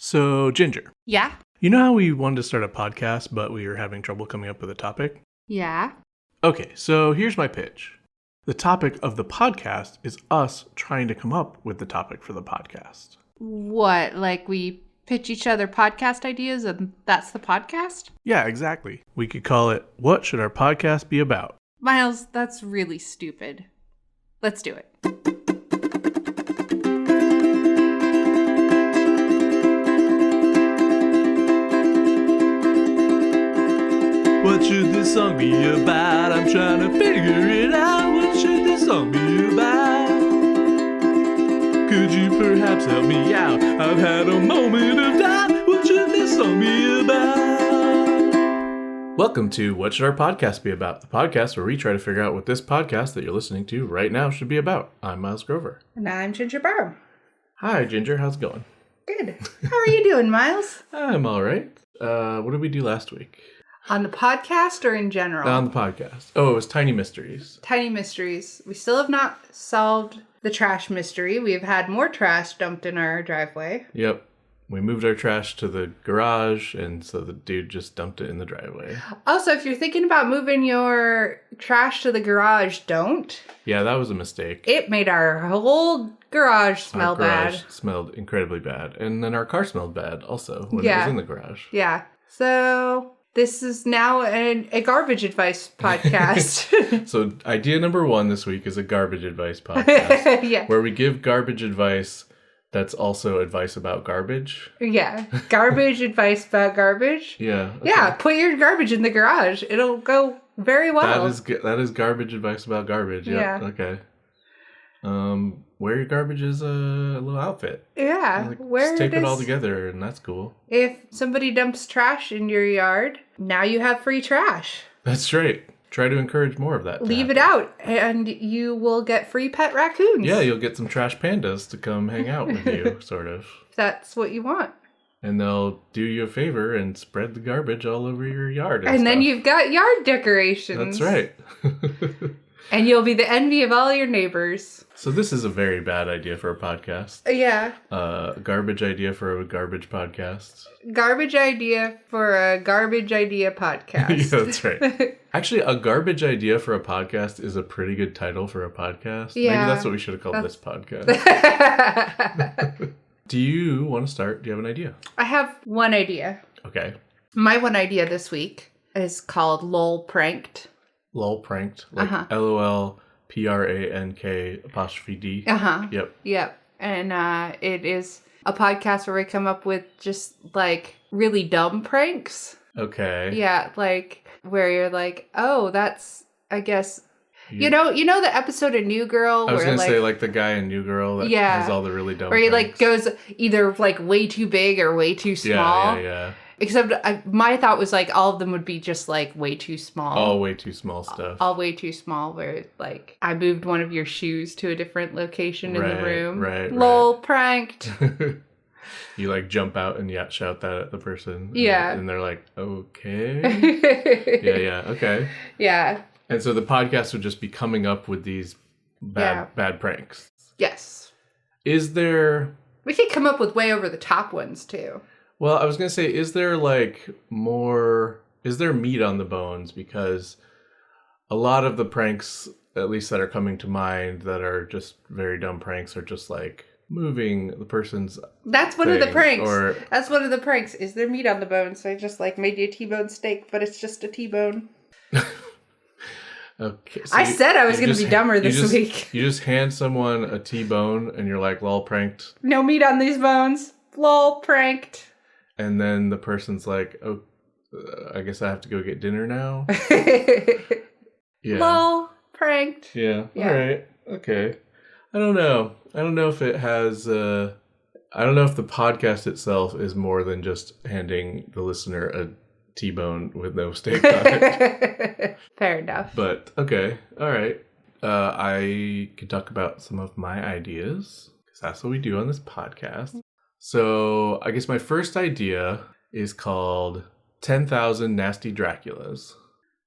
So, Ginger, Yeah? you know how we wanted to start a podcast, but we were having trouble coming up with a topic? Yeah. Okay, so here's my pitch. The topic of the podcast is us trying to come up with the topic for the podcast. What? Like we pitch each other podcast ideas and that's the podcast? Yeah, exactly. We could call it, What Should Our Podcast Be About? Miles, that's really stupid. Let's do it. What should this song be about? I'm trying to figure it out. What should this song be about? Could you perhaps help me out? I've had a moment of doubt. What should this song be about? Welcome to What Should Our Podcast Be About? The podcast where we try to figure out what this podcast that you're listening to right now should be about. I'm Miles Grover. And I'm Ginger Barb. Hi, Ginger. How's it going? Good. How are you doing, Miles? I'm all right. What did we do last week? On the podcast or in general? On the podcast. Oh, it was Tiny Mysteries. Tiny mysteries. We still have not solved the trash mystery. We've had more trash dumped in our driveway. Yep. We moved our trash to the garage, and so the dude just dumped it in the driveway. Also, if you're thinking about moving your trash to the garage, don't. Yeah, that was a mistake. It made our whole garage smell Our garage bad. smelled incredibly bad. And then our car smelled bad also when it was in the garage. Yeah. So this is now a garbage advice podcast. So idea number 1 this week is a garbage advice podcast. Yeah. Where we give garbage advice that's also advice about garbage. Yeah. Garbage advice about garbage. Yeah. Okay. Yeah. Put your garbage in the garage. It'll go very well. That is garbage advice about garbage. Yep. Yeah. Okay. Wear your garbage as a little outfit. Yeah. Just tape it all together, and that's cool. If somebody dumps trash in your yard, now you have free trash. That's right. Try to encourage more of that. Leave it out, and you will get free pet raccoons. Yeah, you'll get some trash pandas to come hang out with you, sort of. If that's what you want. And they'll do you a favor and spread the garbage all over your yard. And then you've got yard decorations. That's right. And you'll be the envy of all your neighbors. So this is a very bad idea for a podcast. Yeah. Garbage idea for a garbage podcast. Garbage idea for a garbage idea podcast. Yeah, that's right. Actually, a garbage idea for a podcast is a pretty good title for a podcast. Yeah. Maybe that's what we should have called this podcast. Do you want to start? Do you have an idea? I have one idea. Okay. My one idea this week is called LOL Pranked. LOL Pranked? Like LOLPRANK''D. Uh-huh. Yep. And it is a podcast where we come up with just like really dumb pranks. Okay. Yeah, like where you're like, oh, that's, I guess, you know the episode of New Girl I was where going to say like the guy in New Girl that has all the really dumb where he pranks. like goes either like way too big or way too small. Yeah. Except my thought was like all of them would be just like way too small. All way too small stuff. All way too small where like I moved one of your shoes to a different location in the room. Right. LOL pranked. You like jump out and shout that at the person. Yeah. And they're like, okay. Yeah. Okay. Yeah. And so the podcast would just be coming up with these bad pranks. Yes. Is there... We could come up with way over the top ones too. Well, I was going to say, is there meat on the bones? Because a lot of the pranks, at least that are coming to mind, that are just very dumb pranks, are just like moving the person's That's one of the pranks. Or, That's one of the pranks. Is there meat on the bone? So I just like made you a T-bone steak, but it's just a T-bone. Okay. So I said I was going to be dumber this week. You just hand someone a T-bone and you're like, lol, pranked. No meat on these bones. Lol, pranked. And then the person's like, oh, I guess I have to go get dinner now. Yeah. Lol, pranked. Yeah. All right. Okay. I don't know if it has... I don't know if the podcast itself is more than just handing the listener a T-bone with no steak on it. Fair enough. But, okay. All right. I could talk about some of my ideas, because that's what we do on this podcast. So, I guess my first idea is called 10,000 Nasty Draculas.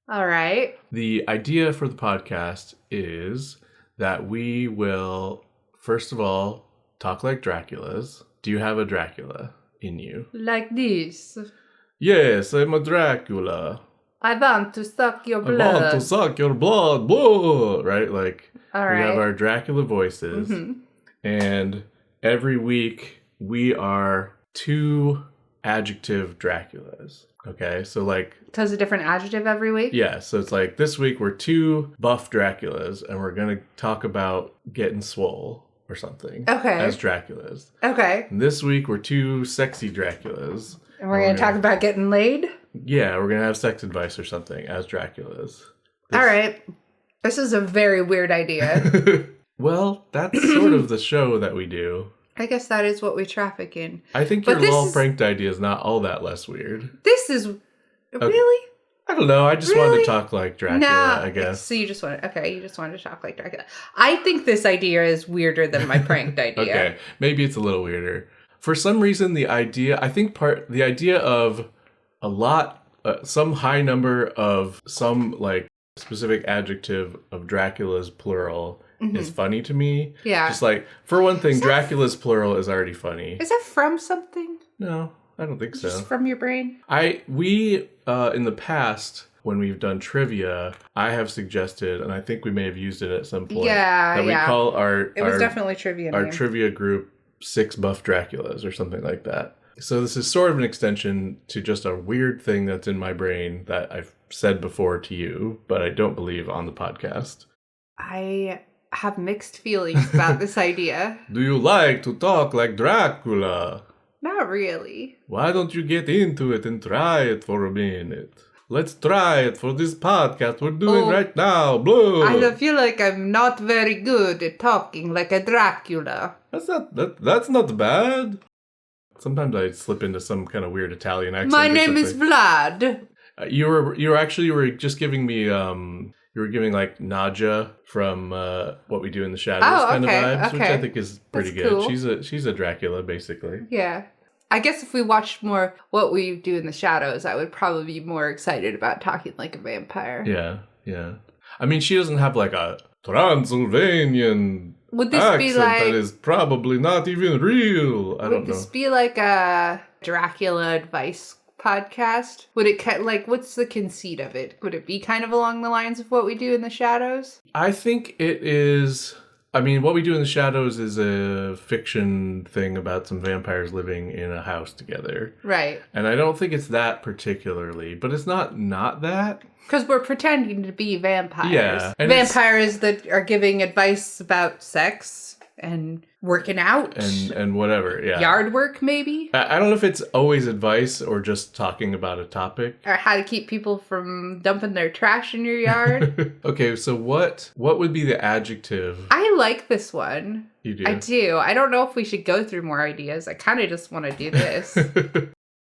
All right. The idea for the podcast is that we will, first of all, talk like Draculas. Do you have a Dracula in you. Like this. Yes, I'm a Dracula. I want to suck your blood. I want to suck your blood. Whoa! Right? Like, All we have right. our Dracula voices. Mm-hmm. And every week we are 2 adjective Draculas. Okay? So, like... So it's a different adjective every week? Yeah, so it's like this week we're 2 buff Draculas and we're going to talk about getting swole or something. Okay. As Draculas. Okay. And this week we're 2 sexy Draculas. And we're going to talk about getting laid? Yeah, we're going to have sex advice or something as Draculas. All right. This is a very weird idea. Well, that's sort of the show that we do. I guess that is what we traffic in. I think your lol pranked idea is not all that less weird. This is... Really? I don't know. I just wanted to talk like Dracula, Nah, I guess. So you just wanted to talk like Dracula. I think this idea is weirder than my pranked idea. Okay, maybe it's a little weirder. For some reason, the idea of a lot, some high number of some like specific adjective of Dracula's plural is funny to me. Yeah. Just like, for one thing, Dracula's plural is already funny. Is that from something? No, I don't think so. Just from your brain? We in the past, when we've done trivia, I have suggested, and I think we may have used it at some point, that we call It was definitely trivia our name. trivia group 6 buff Draculas or something like that. So this is sort of an extension to just a weird thing that's in my brain that I've said before to you, but I don't believe on the podcast. I have mixed feelings about this idea. Do you like to talk like Dracula? Not really. Why don't you get into it and try it for a minute? Let's try it for this podcast we're doing right now. Blue. I feel like I'm not very good at talking like a Dracula. That's not bad. Sometimes I slip into some kind of weird Italian accent. My name is Vlad. You were just giving me you were giving like Nadja from What We Do in the Shadows kind of vibes, which I think is pretty good. Cool. She's a Dracula basically. Yeah. I guess if we watched more What We Do in the Shadows, I would probably be more excited about talking like a vampire. Yeah. I mean, she doesn't have like a Transylvanian accent that is probably not even real. I don't know. Would this be like a Dracula advice podcast? Would it like, what's the conceit of it? Would it be kind of along the lines of What We Do in the Shadows? I think it is. I mean, What We Do in the Shadows is a fiction thing about some vampires living in a house together. Right. And I don't think it's that particularly, but it's not that. Because we're pretending to be vampires. Yeah. Vampires that are giving advice about sex and working out. And whatever, yeah. Yard work, maybe? I don't know if it's always advice or just talking about a topic. Or how to keep people from dumping their trash in your yard. Okay, so what would be the adjective? I like this one. You do? I do. I don't know if we should go through more ideas. I kind of just want to do this.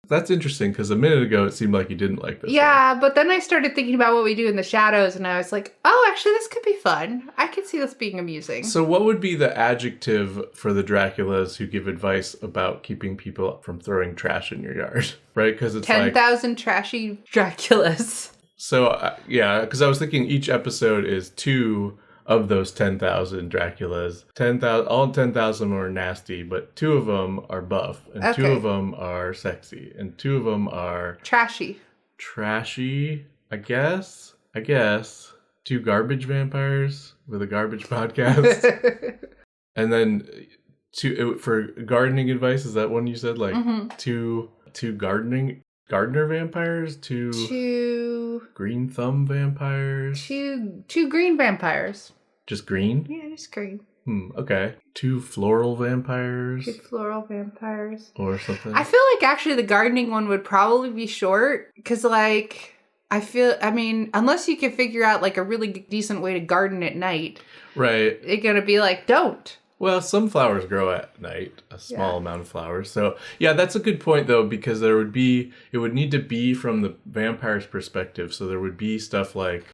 That's interesting, because a minute ago it seemed like you didn't like this. Yeah, but then I started thinking about What We Do in the Shadows, and I was like, oh, actually, this could be fun. I could see this being amusing. So what would be the adjective for the Draculas who give advice about keeping people from throwing trash in your yard? Right? Because it's 10,000 trashy Draculas. So, yeah, because I was thinking each episode is 2 of those 10,000 Draculas. 10,000, all 10,000 are nasty, but 2 of them are buff, and 2 of them are sexy, and 2 of them are trashy, I guess. 2 garbage vampires with a garbage podcast. And then 2 for gardening advice. Is that one you said? Like 2 gardener vampires, 2 green thumb vampires, 2 green vampires. Just green? Yeah, just green. Okay. 2 floral vampires. 2 floral vampires. Or something. I feel like actually the gardening one would probably be short, because like, I mean, unless you can figure out like a really decent way to garden at night. Right. It's going to be like, don't. Well, some flowers grow at night, a small amount of flowers. So, yeah, that's a good point, though, because it would need to be from the vampire's perspective. So there would be stuff like,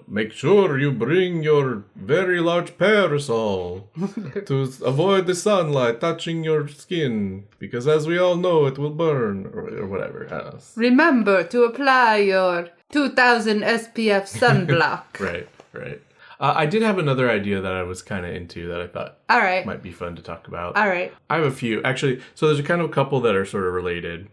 make sure you bring your very large parasol to avoid the sunlight touching your skin, because as we all know, it will burn, or whatever. I don't know. Remember to apply your 2000 SPF sunblock. Right. I did have another idea that I was kind of into that I thought All right. might be fun to talk about. All right. I have a few. Actually, so there's a kind of a couple that are sort of related.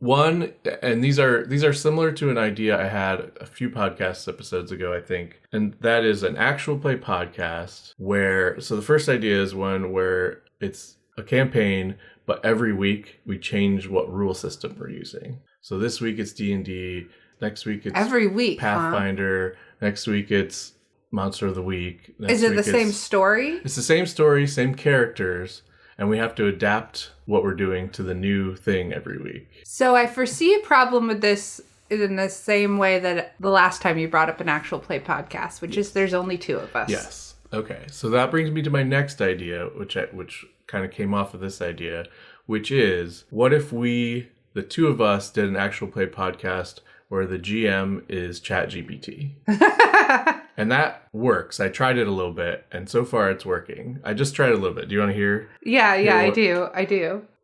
One, and these are similar to an idea I had a few podcast episodes ago, I think. And that is an actual play podcast where, so the first idea is one where it's a campaign, but every week we change what rule system we're using. So this week it's D&D, next week it's every week, Pathfinder, next week it's Monster of the Week. Is it the same story? It's the same story, same characters. And we have to adapt what we're doing to the new thing every week. So I foresee a problem with this in the same way that the last time you brought up an actual play podcast, which is there's only two of us. Yes. Okay. So that brings me to my next idea, which kind of came off of this idea, which is, what if we, the two of us, did an actual play podcast where the GM is ChatGPT? And that works. I tried it a little bit, and so far it's working. I just tried it a little bit. Do you want to hear? Yeah, I do.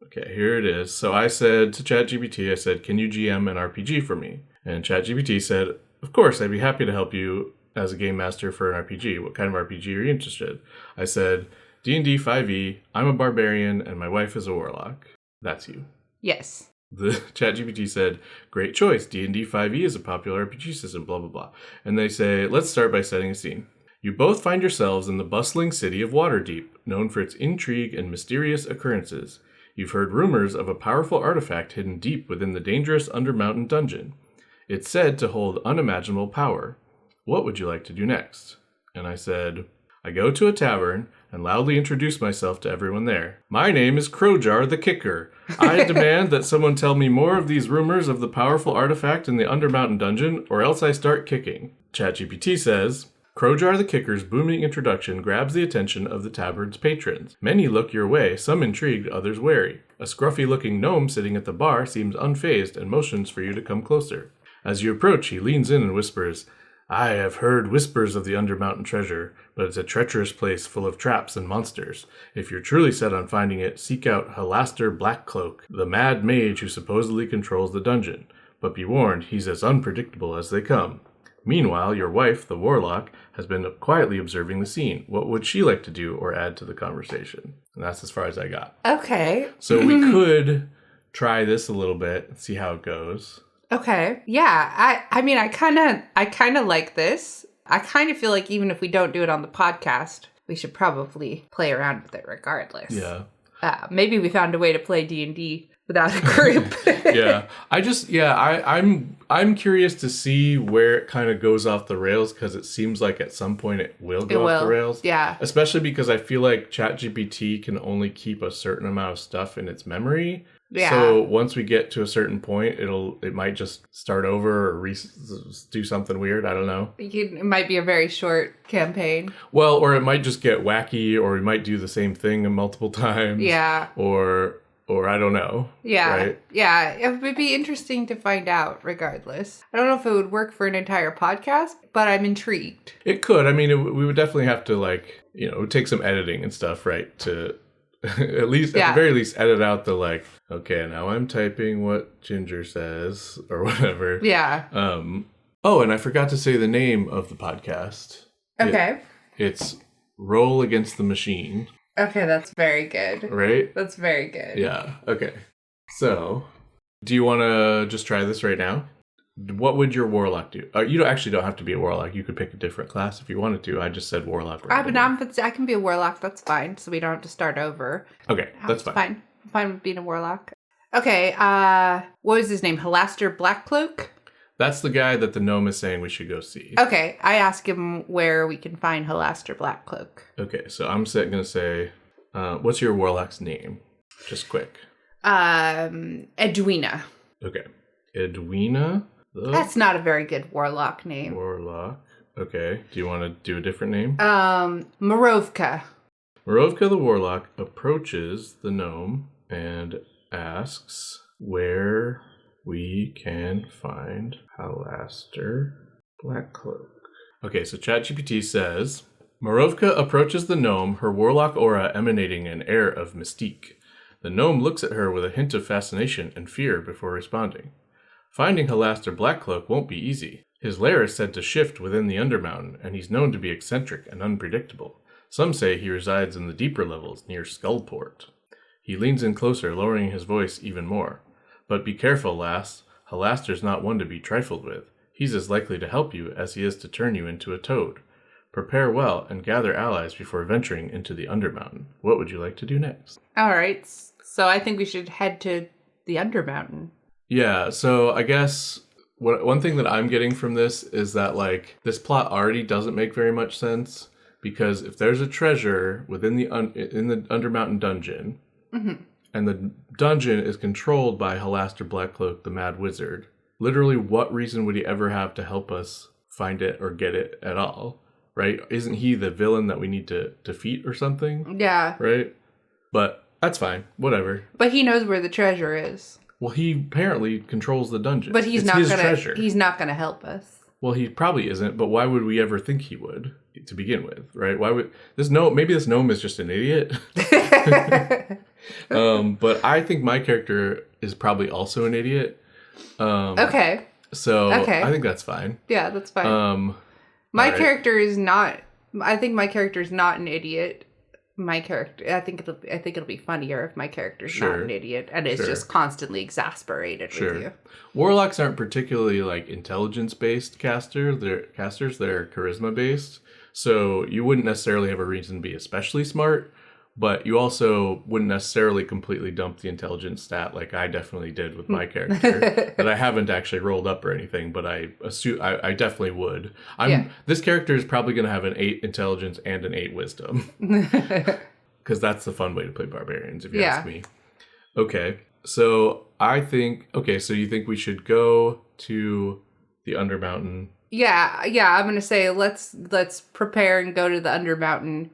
Okay, here it is. So I said to ChatGPT, I said, can you GM an RPG for me? And ChatGPT said, of course, I'd be happy to help you as a game master for an RPG. What kind of RPG are you interested? I said, D&D 5e, I'm a barbarian, and my wife is a warlock. That's you. Yes. The ChatGPT said, great choice. D&D 5e is a popular RPG system, blah, blah, blah. And they say, let's start by setting a scene. You both find yourselves in the bustling city of Waterdeep, known for its intrigue and mysterious occurrences. You've heard rumors of a powerful artifact hidden deep within the dangerous Undermountain dungeon. It's said to hold unimaginable power. What would you like to do next? And I said, I go to a tavern and loudly introduce myself to everyone there. My name is Crowjar the Kicker. I demand that someone tell me more of these rumors of the powerful artifact in the Undermountain dungeon, or else I start kicking. ChatGPT says, Crowjar the Kicker's booming introduction grabs the attention of the tavern's patrons. Many look your way, some intrigued, others wary. A scruffy-looking gnome sitting at the bar seems unfazed and motions for you to come closer. As you approach, he leans in and whispers, I have heard whispers of the Undermountain treasure, but it's a treacherous place full of traps and monsters. If you're truly set on finding it, seek out Halaster Blackcloak, the mad mage who supposedly controls the dungeon. But be warned, he's as unpredictable as they come. Meanwhile, your wife, the warlock, has been quietly observing the scene. What would she like to do or add to the conversation? And that's as far as I got. Okay. So we could try this a little bit and see how it goes. Okay. Yeah. I mean, I kind of like this. I kind of feel like even if we don't do it on the podcast, we should probably play around with it regardless. Yeah. Maybe we found a way to play D&D without a group. Yeah. I'm curious to see where it kind of goes off the rails, because it seems like at some point it will go off the rails. Yeah. Especially because I feel like ChatGPT can only keep a certain amount of stuff in its memory. Yeah. So once we get to a certain point, it might just start over or do something weird. I don't know. It might be a very short campaign. Well, or it might just get wacky, or we might do the same thing multiple times. Yeah. Or I don't know. Yeah. Right? Yeah. It would be interesting to find out regardless. I don't know if it would work for an entire podcast, but I'm intrigued. It could. I mean, we would definitely have to, it would take some editing and stuff, right? To at least, at the very least, edit out the okay, now I'm typing what Ginger says or whatever. Yeah. Oh, and I forgot to say the name of the podcast. Okay. It's Roll Against the Machine. Okay, that's very good. Right? That's very good. Yeah. Okay. So, do you want to just try this right now? What would your warlock do? You don't have to be a warlock. You could pick a different class if you wanted to. I just said warlock. I can be a warlock. That's fine. So we don't have to start over. Okay, that's fine. I'm fine with being a warlock. Okay. What was his name? Halaster Blackcloak? That's the guy that the gnome is saying we should go see. Okay. I ask him where we can find Halaster Blackcloak. Okay. So I'm going to say, what's your warlock's name? Just quick. Edwina. Okay. Edwina? That's not a very good warlock name. Warlock. Okay. Do you want to do a different name? Morovka. Morovka the warlock approaches the gnome and asks where we can find Halaster Blackcloak. Okay, so ChatGPT says, Morovka approaches the gnome, her warlock aura emanating an air of mystique. The gnome looks at her with a hint of fascination and fear before responding. Finding Halaster Blackcloak won't be easy. His lair is said to shift within the Undermountain, and he's known to be eccentric and unpredictable. Some say he resides in the deeper levels near Skullport. He leans in closer, lowering his voice even more. But be careful, lass. Halaster's not one to be trifled with. He's as likely to help you as he is to turn you into a toad. Prepare well and gather allies before venturing into the Undermountain. What would you like to do next? All right. So I think we should head to the Undermountain. Yeah, so I guess one thing that I'm getting from this is that, like, this plot already doesn't make very much sense, because if there's a treasure within in the Undermountain dungeon, and the dungeon is controlled by Halaster Blackcloak, the Mad Wizard, literally what reason would he ever have to help us find it or get it at all, right? Isn't he the villain that we need to defeat or something? Yeah. Right? But that's fine. Whatever. But he knows where the treasure is. Well, he apparently controls the dungeon. But he's it's not his gonna. treasure. He's not gonna help us. Well, he probably isn't. But why would we ever think he would to begin with, right? Why would this gnome? Maybe this gnome is just an idiot. But I think my character is probably also an idiot. Okay. So I think that's fine. Yeah, that's fine. My character is not. I think my character is not an idiot. My character, I think it'll be funnier if my character's not an idiot and is just constantly exasperated with you. Warlocks aren't particularly like intelligence-based casters. They're charisma-based. So you wouldn't necessarily have a reason to be especially smart, but you also wouldn't necessarily completely dump the intelligence stat like I definitely did with my character. That I haven't actually rolled up or anything, but I assume I definitely would. This character is probably going to have an 8 intelligence and an 8 wisdom. Because that's the fun way to play barbarians, if you ask me. Okay, so so you think we should go to the Undermountain? Yeah, I'm going to say let's prepare and go to the Undermountain.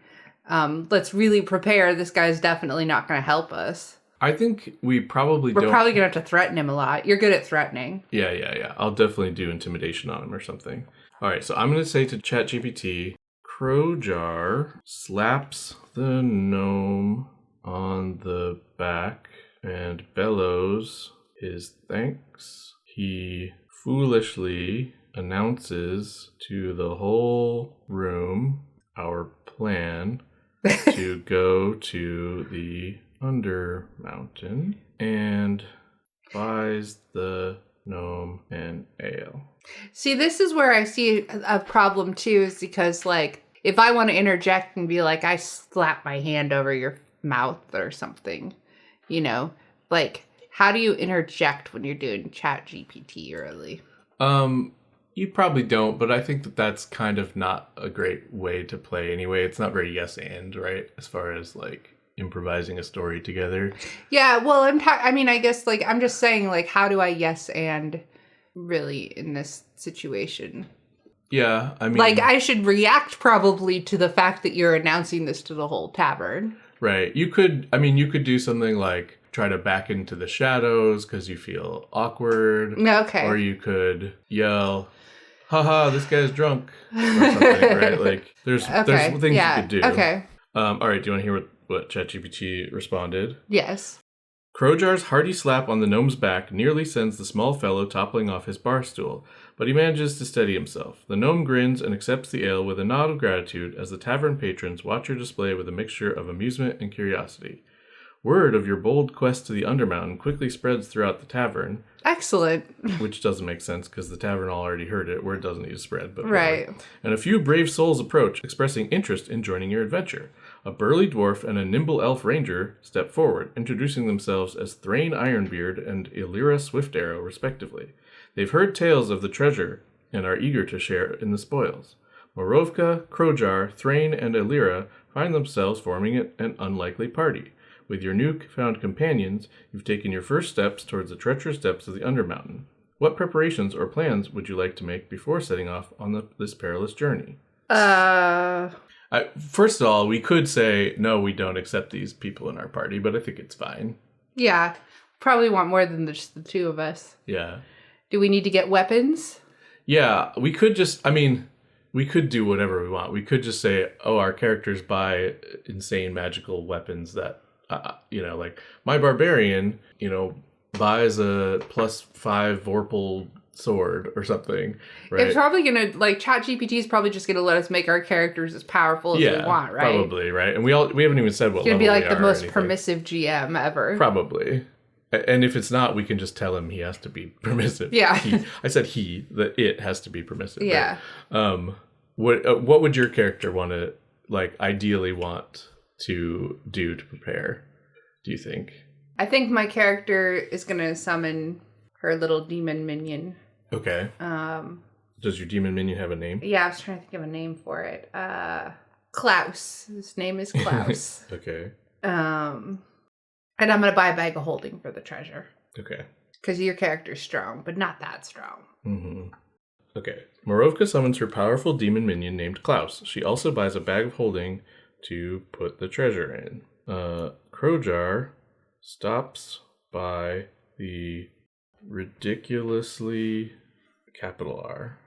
Let's really prepare. This guy's definitely not going to help us. I think we're probably going to have to threaten him a lot. You're good at threatening. Yeah. I'll definitely do intimidation on him or something. All right, so I'm going to say to ChatGPT, Crowjar slaps the gnome on the back and bellows his thanks. He foolishly announces to the whole room our plan to go to the Undermountain and buys the gnome an ale. See, this is where I see a problem too, is because, like, if I want to interject and be like, I slap my hand over your mouth or something, you know, like, how do you interject when you're doing ChatGPT early? You probably don't, but I think that's kind of not a great way to play anyway. It's not very yes and, right? As far as, like, improvising a story together. Yeah, well, I guess, like, I'm just saying, like, how do I yes and really in this situation? Yeah, I mean... Like, I should react probably to the fact that you're announcing this to the whole tavern. Right. You could do something like try to back into the shadows because you feel awkward. Okay. Or you could yell, haha, this guy's drunk, or something, right? Like, there's things you could do. Okay. All right, do you want to hear what ChatGPT responded? Yes. Crowjar's hearty slap on the gnome's back nearly sends the small fellow toppling off his bar stool, but he manages to steady himself. The gnome grins and accepts the ale with a nod of gratitude as the tavern patrons watch your display with a mixture of amusement and curiosity. Word of your bold quest to the Undermountain quickly spreads throughout the tavern. Excellent. Which doesn't make sense because the tavern already heard it. Word doesn't need to spread, but right. Whatever. And a few brave souls approach, expressing interest in joining your adventure. A burly dwarf and a nimble elf ranger step forward, introducing themselves as Thrain Ironbeard and Illyra Swiftarrow, respectively. They've heard tales of the treasure and are eager to share in the spoils. Morovka, Crowjar, Thrain, and Illyra find themselves forming an unlikely party. With your newfound companions, you've taken your first steps towards the treacherous depths of the Undermountain. What preparations or plans would you like to make before setting off on this perilous journey? First of all, we could say, no, we don't accept these people in our party, but I think it's fine. Yeah. Probably want more than just the two of us. Yeah. Do we need to get weapons? Yeah, we could we could do whatever we want. We could just say, oh, our characters buy insane magical weapons that, like my barbarian, buys a +5 Vorpal sword or something, right? It's probably going to, like, ChatGPT is probably just going to let us make our characters as powerful as we want, right? Probably, right? And we haven't even said what It's going to be like the most anything. permissive GM ever. Probably. And if it's not, we can just tell him he has to be permissive. Yeah. I said it has to be permissive. Yeah. Right? What would your character want to, like, ideally want to do to prepare, do you think? I think my character is going to summon her little demon minion. Okay. Does your demon minion have a name? Yeah, I was trying to think of a name for it. Klaus. His name is Klaus. Okay. And I'm going to buy a bag of holding for the treasure. Okay. Because your character's strong, but not that strong. Mm-hmm. Okay. Morovka summons her powerful demon minion named Klaus. She also buys a bag of holding to put the treasure in. Krojar stops by the ridiculously, capital R,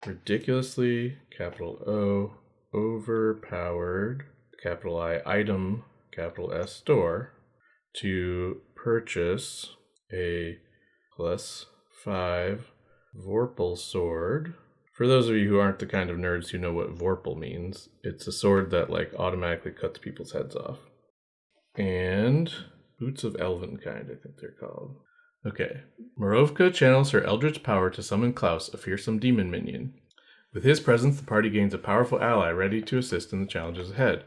ridiculously, capital O, overpowered, capital I, item, capital S, store, to purchase a +5 Vorpal sword. For those of you who aren't the kind of nerds who know what Vorpal means, it's a sword that, like, automatically cuts people's heads off. And Boots of Elvenkind, I think they're called. Okay. Morovka channels her eldritch power to summon Klaus, a fearsome demon minion. With his presence, the party gains a powerful ally ready to assist in the challenges ahead.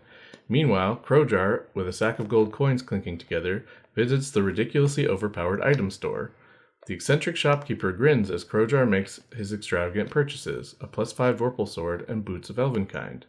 Meanwhile, Krojar, with a sack of gold coins clinking together, visits the ridiculously overpowered item store. The eccentric shopkeeper grins as Krojar makes his extravagant purchases, a +5 Vorpal sword and Boots of Elvenkind.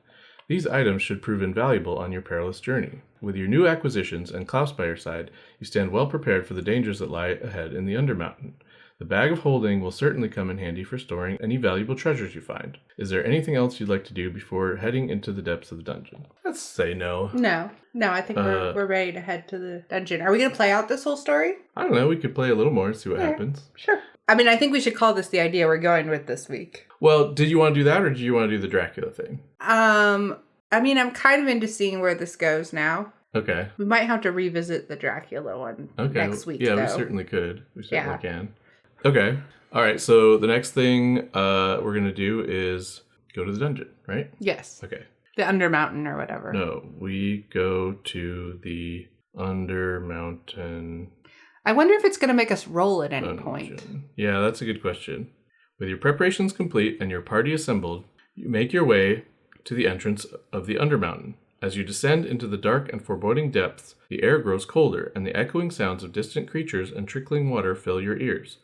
These items should prove invaluable on your perilous journey. With your new acquisitions and Klaus by your side, you stand well prepared for the dangers that lie ahead in the Undermountain. The bag of holding will certainly come in handy for storing any valuable treasures you find. Is there anything else you'd like to do before heading into the depths of the dungeon? Let's say no. No, I think we're ready to head to the dungeon. Are we going to play out this whole story? I don't know. We could play a little more and see what happens. Sure. I mean, I think we should call this the idea we're going with this week. Well, did you want to do that, or did you want to do the Dracula thing? I mean, I'm kind of into seeing where this goes now. Okay. We might have to revisit the Dracula one next week, Yeah, though. we certainly could. We certainly can. Okay. All right, so the next thing we're going to do is go to the dungeon, right? Yes. Okay. The Undermountain or whatever. No, we go to the Undermountain. I wonder if it's going to make us roll at any dungeon. point. Yeah, that's a good question. With your preparations complete and your party assembled, you make your way to the entrance of the Undermountain. As you descend into the dark and foreboding depths, the air grows colder, and the echoing sounds of distant creatures and trickling water fill your ears.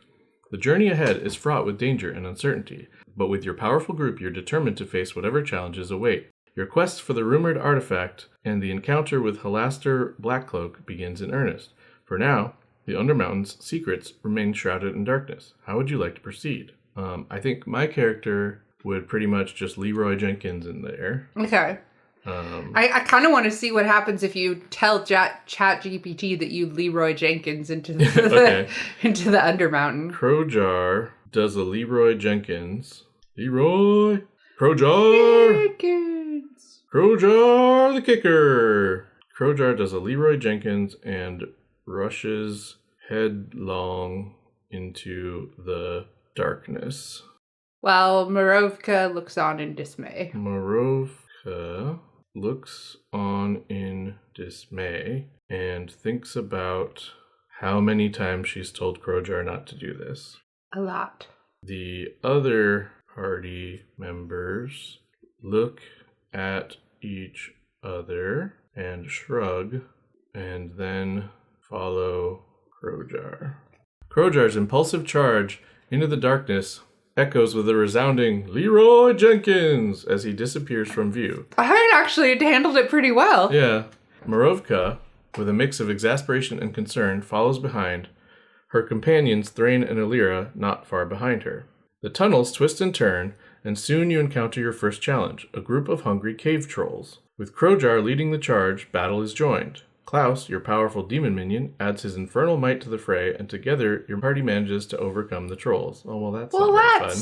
The journey ahead is fraught with danger and uncertainty, but with your powerful group, you're determined to face whatever challenges await. Your quest for the rumored artifact and the encounter with Halaster Blackcloak begins in earnest. For now, the Undermountain's secrets remain shrouded in darkness. How would you like to proceed? I think my character would pretty much just Leroy Jenkins in there. Okay. I kind of want to see what happens if you tell ChatGPT that you Leroy Jenkins into the into the Undermountain. Krojar does a Leroy Jenkins. Krojar Jenkins. Krojar the kicker. Krojar does a Leroy Jenkins and rushes headlong into the darkness. While Morovka looks on in dismay. Morovka looks on in dismay and thinks about how many times she's told Krojar not to do this. A lot. The other party members look at each other and shrug and then follow Krojar. Krojar's impulsive charge into the darkness echoes with a resounding Leroy Jenkins as he disappears from view. I heard actually it handled it pretty well. Yeah. Morovka, with a mix of exasperation and concern, follows behind, her companions Thrain and Alira not far behind her. The tunnels twist and turn, and soon you encounter your first challenge, a group of hungry cave trolls. With Krojar leading the charge, battle is joined. Klaus, your powerful demon minion, adds his infernal might to the fray, and together your party manages to overcome the trolls. Oh, well, that's not very fun.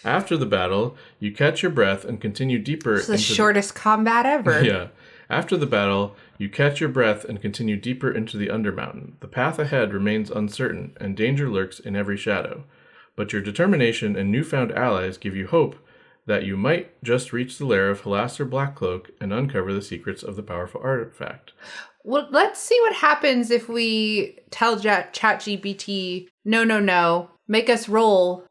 After the battle, you catch your breath and continue deeper into the shortest combat ever. Yeah. After the battle, you catch your breath and continue deeper into the Undermountain. The path ahead remains uncertain, and danger lurks in every shadow. but your determination and newfound allies give you hope that you might just reach the lair of Halaster Blackcloak and uncover the secrets of the powerful artifact. Well, let's see what happens if we tell ChatGPT, no, make us roll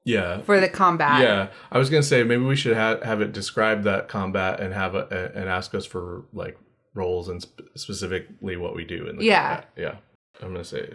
for the combat. Yeah, I was going to say maybe we should have it describe that combat and have and ask us for like rolls and specifically what we do in the combat. Yeah, I'm going to say,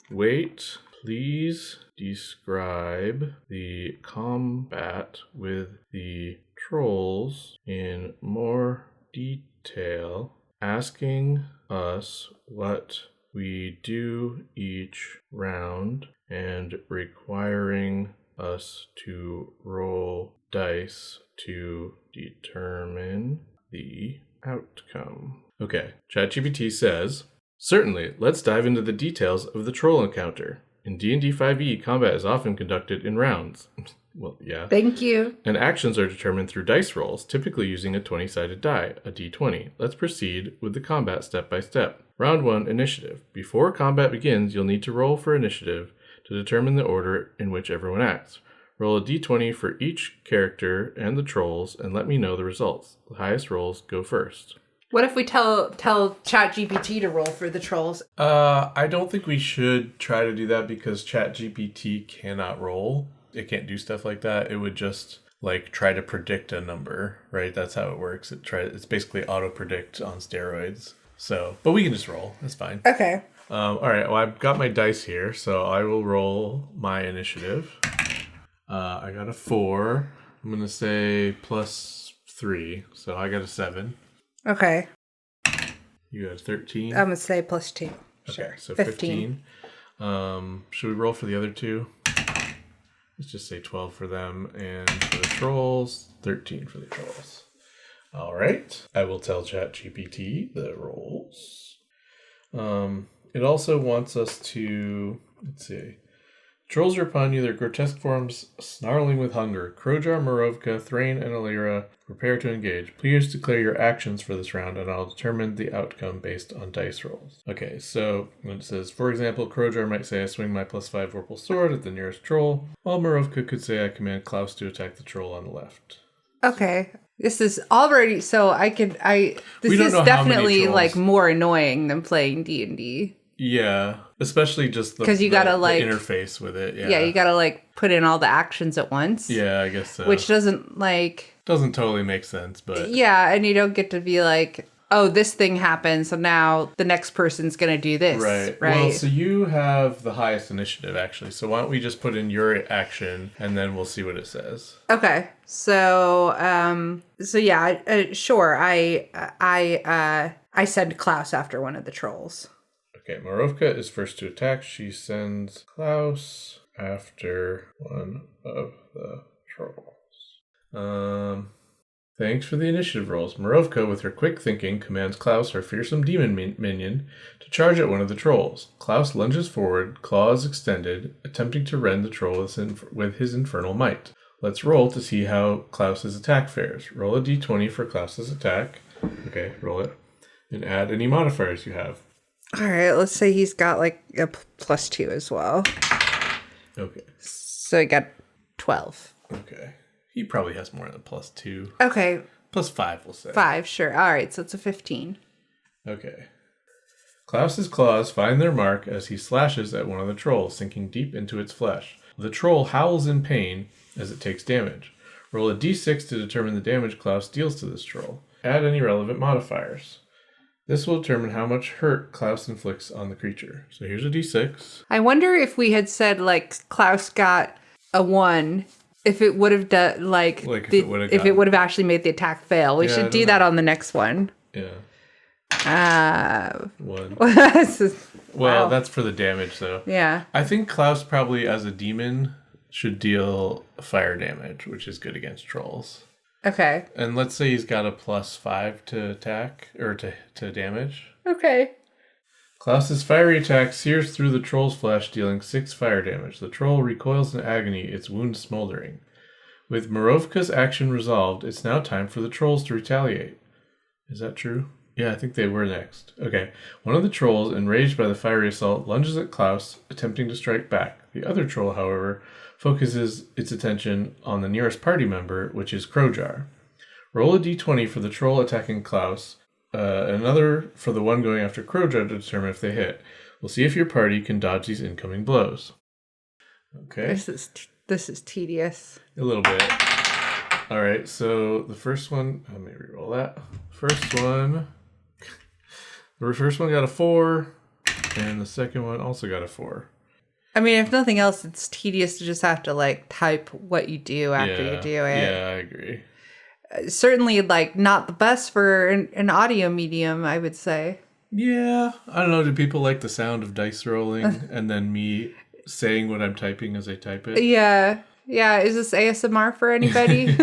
wait, please describe the combat with the trolls in more detail, asking us what we do each round and requiring us to roll dice to determine the outcome. Okay, ChatGPT says, certainly, let's dive into the details of the troll encounter. In D&D 5e, combat is often conducted in rounds. Well, yeah. Thank you. And actions are determined through dice rolls, typically using a 20-sided die, a d20. Let's proceed with the combat step by step. Round 1, initiative. Before combat begins, you'll need to roll for initiative to determine the order in which everyone acts. Roll a d20 for each character and the trolls, and let me know the results. The highest rolls go first. What if we tell ChatGPT to roll for the trolls? I don't think we should try to do that because ChatGPT cannot roll. It can't do stuff like that. It would just like try to predict a number, right? That's how it works. It's basically auto predict on steroids. So, but we can just roll. That's fine. Okay. All right. Well, I've got my dice here, so I will roll my initiative. I got a 4. I'm gonna say +3, so I got a 7. Okay. You got a 13. I'm gonna say +2. Okay, Sure. so 15. Should we roll for the other two? Let's just say 12 for them, and for the trolls, 13 for the trolls. All right. I will tell ChatGPT the rolls. It also wants us to, let's see. Trolls are upon you, their grotesque forms snarling with hunger. Krojar, Morovka, Thrain, and Alira prepare to engage. Please declare your actions for this round, and I'll determine the outcome based on dice rolls. Okay, so it says, for example, Krojar might say, I swing my +5 Vorpal sword at the nearest troll, while Morovka could say, I command Klaus to attack the troll on the left. Okay. This is already, so this is definitely like more annoying than playing D&D. Yeah, especially just the interface with it. Yeah, you gotta like put in all the actions at once. Yeah, I guess so. Which doesn't totally make sense, but yeah, and you don't get to be like, oh, this thing happened, so now the next person's gonna do this. Right. Well, so you have the highest initiative actually. So why don't we just put in your action and then we'll see what it says. Okay. So yeah, sure. I send Klaus after one of the trolls. Okay, Morovka is first to attack. She sends Klaus after one of the trolls. Thanks for the initiative rolls. Morovka, with her quick thinking, commands Klaus, her fearsome demon minion, to charge at one of the trolls. Klaus lunges forward, claws extended, attempting to rend the troll with his infernal might. Let's roll to see how Klaus's attack fares. Roll a d20 for Klaus's attack. Okay, roll it. And add any modifiers you have. All right, let's say he's got like a +2 as well. Okay. So he got 12. Okay. He probably has more than +2. Okay. +5, we'll say. 5, sure. All right, so it's a 15. Okay. Klaus's claws find their mark as he slashes at one of the trolls, sinking deep into its flesh. The troll howls in pain as it takes damage. Roll a d6 to determine the damage Klaus deals to this troll. Add any relevant modifiers. This will determine how much hurt Klaus inflicts on the creature. So here's a d6. I wonder if we had said, like, Klaus got a 1, if it would have done, if it would have actually made the attack fail. We should do that on the next one. Yeah. 1. Well, that's for the damage, though. Yeah. I think Klaus probably, as a demon, should deal fire damage, which is good against trolls. Okay. And let's say he's got a +5 to attack, or to damage. Okay. Klaus's fiery attack sears through the troll's flesh, dealing 6 fire damage. The troll recoils in agony, its wound smoldering. With Morovka's action resolved, it's now time for the trolls to retaliate. Is that true? Yeah, I think they were next. Okay. One of the trolls, enraged by the fiery assault, lunges at Klaus, attempting to strike back. The other troll, however, focuses its attention on the nearest party member, which is Crowjar. Roll a d20 for the troll attacking Klaus, another for the one going after Crowjar to determine if they hit. We'll see if your party can dodge these incoming blows. Okay. This is tedious. A little bit. All right, so the first one, let me reroll that. The first one got a 4, and the second one also got a 4. I mean, if nothing else, it's tedious to just have to like type what you do after you do it. Yeah, I agree. Certainly, like, not the best for an audio medium, I would say. Yeah, I don't know. Do people like the sound of dice rolling and then me saying what I'm typing as I type it? Yeah. Is this ASMR for anybody?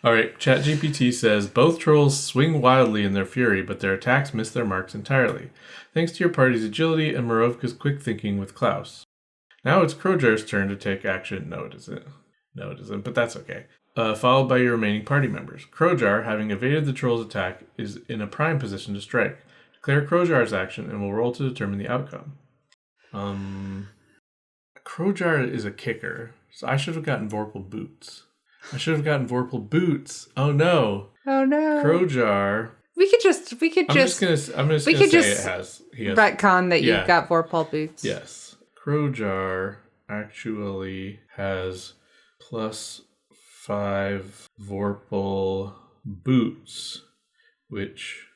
All right, ChatGPT says, both trolls swing wildly in their fury, but their attacks miss their marks entirely, thanks to your party's agility and Morovka's quick thinking with Klaus. Now it's Crowjar's turn to take action. No, it isn't, but that's okay. Followed by your remaining party members. Crowjar, having evaded the troll's attack, is in a prime position to strike. Declare Crowjar's action and will roll to determine the outcome. Crowjar is a kicker, so I should have gotten Vorpal Boots. Oh no. Crowjar. We could just retcon that you've got Vorpal Boots. Yes. Crowjar actually has +5 Vorpal Boots, which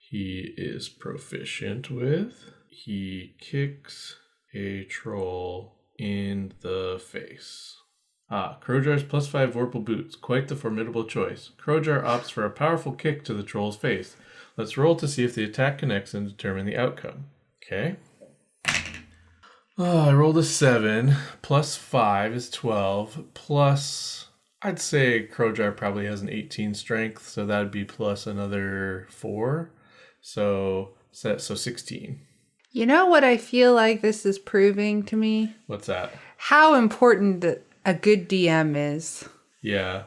he is proficient with. He kicks a troll in the face. Crowjar's +5 Vorpal Boots. Quite the formidable choice. Crowjar opts for a powerful kick to the troll's face. Let's roll to see if the attack connects and determine the outcome. Okay. I rolled a 7. +5 is 12. Plus, I'd say Crowjar probably has an 18 strength, so that'd be plus another 4. So 16. You know what I feel like this is proving to me? What's that? How important a good DM is. Yeah.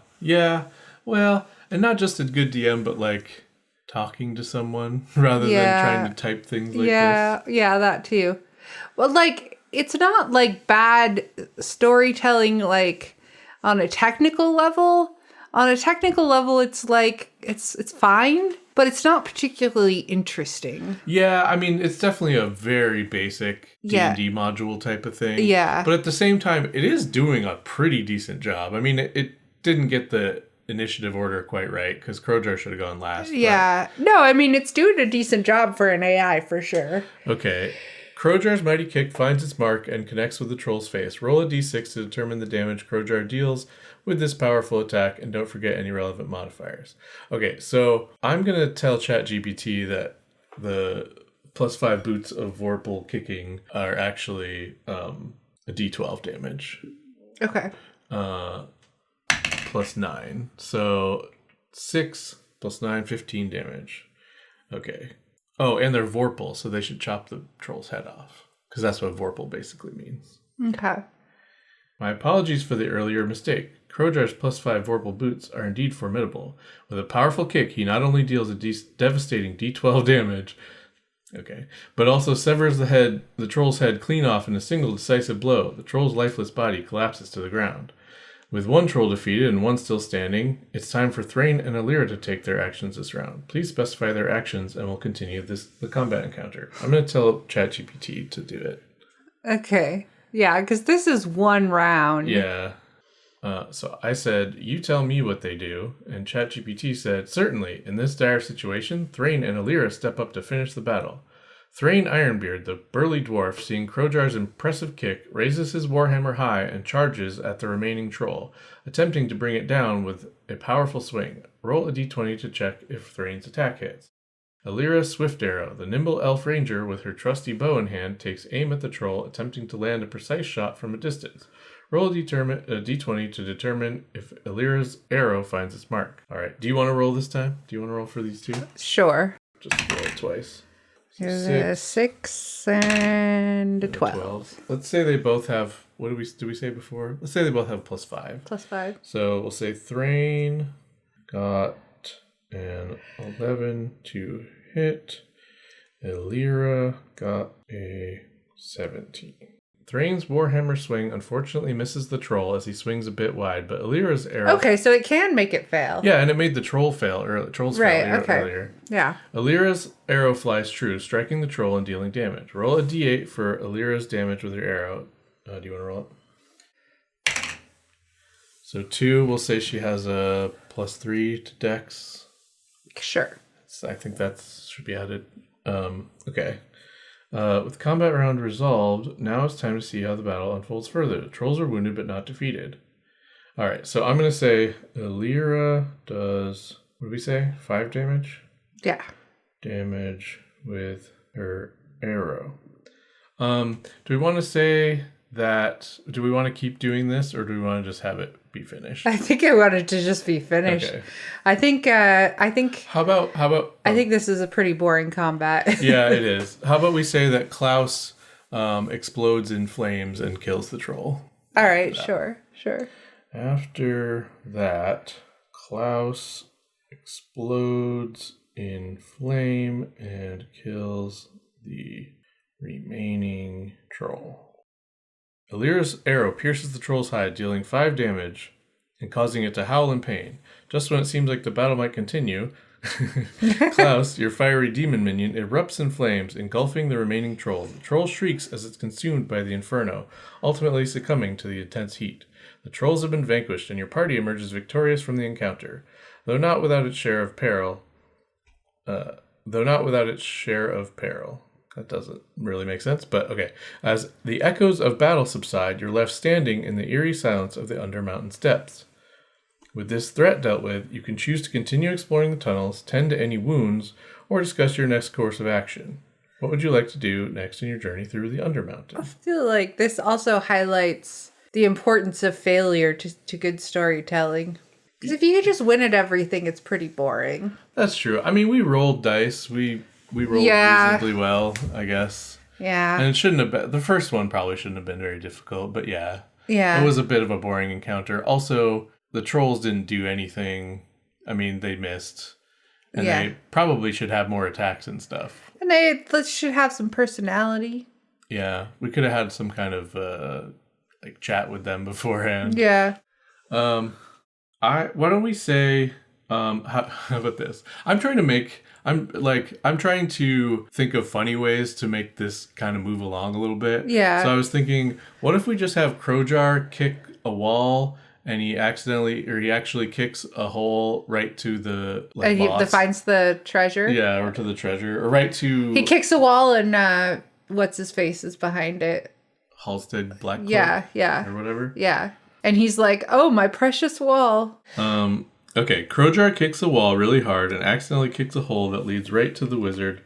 Well, and not just a good DM, but like talking to someone rather than trying to type things like this. Yeah, that too. Well, like, it's not like bad storytelling, like on a technical level. On a technical level, it's like, it's fine, but it's not particularly interesting. Yeah, I mean, it's definitely a very basic D&D module type of thing. Yeah. But at the same time, it is doing a pretty decent job. I mean, it didn't get the initiative order quite right, because Crowjar should have gone last. Yeah. No, I mean, it's doing a decent job for an AI, for sure. Okay. Crowjar's mighty kick finds its mark and connects with the troll's face. Roll a d6 to determine the damage Crowjar deals with this powerful attack, and don't forget any relevant modifiers. Okay, so I'm going to tell ChatGPT that the +5 boots of Vorpal kicking are actually a d12 damage. Okay. +9. So 6 + 9, 15 damage. Okay. Oh, and they're Vorpal, so they should chop the troll's head off, because that's what Vorpal basically means. Okay. My apologies for the earlier mistake. Crowjar's +5 Vorpal boots are indeed formidable. With a powerful kick, he not only deals a devastating d12 damage, but also severs the troll's head clean off in a single decisive blow. The troll's lifeless body collapses to the ground. With one troll defeated and one still standing, it's time for Thrain and Alira to take their actions this round. Please specify their actions and we'll continue the combat encounter. I'm going to tell ChatGPT to do it. Okay. Yeah, because this is one round. Yeah. So I said, you tell me what they do, and ChatGPT said, certainly, in this dire situation, Thrain and Alira step up to finish the battle. Thrain Ironbeard, the burly dwarf, seeing Crowjar's impressive kick, raises his warhammer high and charges at the remaining troll, attempting to bring it down with a powerful swing. Roll a d20 to check if Thrain's attack hits. Alira Swiftarrow, the nimble elf ranger with her trusty bow in hand, takes aim at the troll, attempting to land a precise shot from a distance. Roll a d20 to determine if Alira's arrow finds its mark. All right. Do you want to roll this time? Do you want to roll for these two? Sure. Just roll it twice. Here's 6 and a 12. Let's say they both have, what did we say before? Let's say they both have +5. +5. So we'll say Thrain got an 11 to hit. Alira got a 17. Thrain's warhammer swing unfortunately misses the troll as he swings a bit wide, but Alira's arrow... Okay, so it can make it fail. Yeah, and it made the troll fail earlier. Trolls fail earlier. Yeah. Alira's arrow flies true, striking the troll and dealing damage. Roll a d8 for Alira's damage with your arrow. Do you want to roll it? So 2, we'll say she has a +3 to dex. Sure. I think that should be added. Okay. With combat round resolved, now it's time to see how the battle unfolds further. The trolls are wounded but not defeated. All right, so I'm going to say Alira does, what did we say? 5 damage? Yeah. Damage with her arrow. Do we want to say that, do we want to keep doing this, or do we want to just have it be finished? I think I wanted to just be finished. Okay. I think How about I think this is a pretty boring combat. Yeah, it is. How about we say that Klaus explodes in flames and kills the troll? All right, sure. After that, Klaus explodes in flame and kills the remaining troll. Alira's arrow pierces the troll's hide, dealing 5 damage and causing it to howl in pain. Just when it seems like the battle might continue, Klaus, your fiery demon minion, erupts in flames, engulfing the remaining troll. The troll shrieks as it's consumed by the inferno, ultimately succumbing to the intense heat. The trolls have been vanquished, and your party emerges victorious from the encounter, though not without its share of peril. That doesn't really make sense, but okay. As the echoes of battle subside, you're left standing in the eerie silence of the Undermountain's depths. With this threat dealt with, you can choose to continue exploring the tunnels, tend to any wounds, or discuss your next course of action. What would you like to do next in your journey through the Undermountain? I feel like this also highlights the importance of failure to good storytelling. Because if you could just win at everything, it's pretty boring. That's true. I mean, we rolled dice. We rolled reasonably well, I guess. Yeah. And it shouldn't have been... The first one probably shouldn't have been very difficult, but yeah. Yeah. It was a bit of a boring encounter. Also, the trolls didn't do anything. I mean, they missed. And they probably should have more attacks and stuff. And they should have some personality. Yeah. We could have had some kind of chat with them beforehand. Yeah. Why don't we say... how about this? I'm trying to think of funny ways to make this kind of move along a little bit. Yeah. So I was thinking, what if we just have Krojar kick a wall and he actually kicks a hole right to the and he boss. finds the treasure? Yeah, or to the treasure. Or right to... He kicks a wall and what's his face is behind it. Halstead Blackcloak? Yeah. Or whatever? Yeah. And he's like, oh, my precious wall. Okay, Krojar kicks a wall really hard and accidentally kicks a hole that leads right to the wizard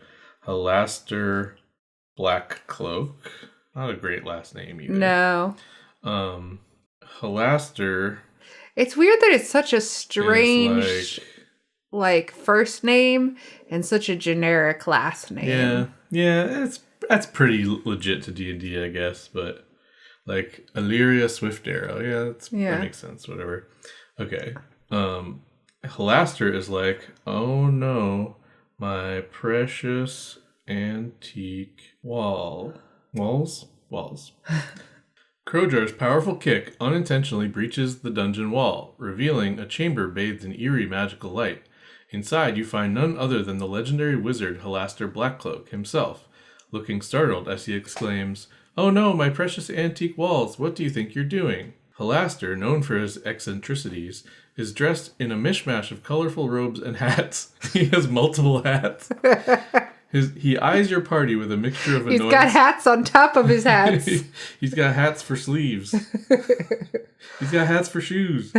Halaster Blackcloak. Not a great last name either. No. Halaster. It's weird that it's such a strange first name and such a generic last name. Yeah, that's pretty legit to D&D, I guess, but like Illyria Swift Arrow, that makes sense, whatever. Okay. Halaster is like, oh no, my precious antique walls. Krojar's powerful kick unintentionally breaches the dungeon wall, revealing a chamber bathed in eerie magical light. Inside, you find none other than the legendary wizard Halaster Blackcloak himself, looking startled as he exclaims, "Oh no, my precious antique walls, what do you think you're doing?" Halaster, known for his eccentricities, is dressed in a mishmash of colorful robes and hats. He has multiple hats. He eyes your party with a mixture of annoyance. He's got hats on top of his hats. He's got hats for sleeves. He's got hats for shoes.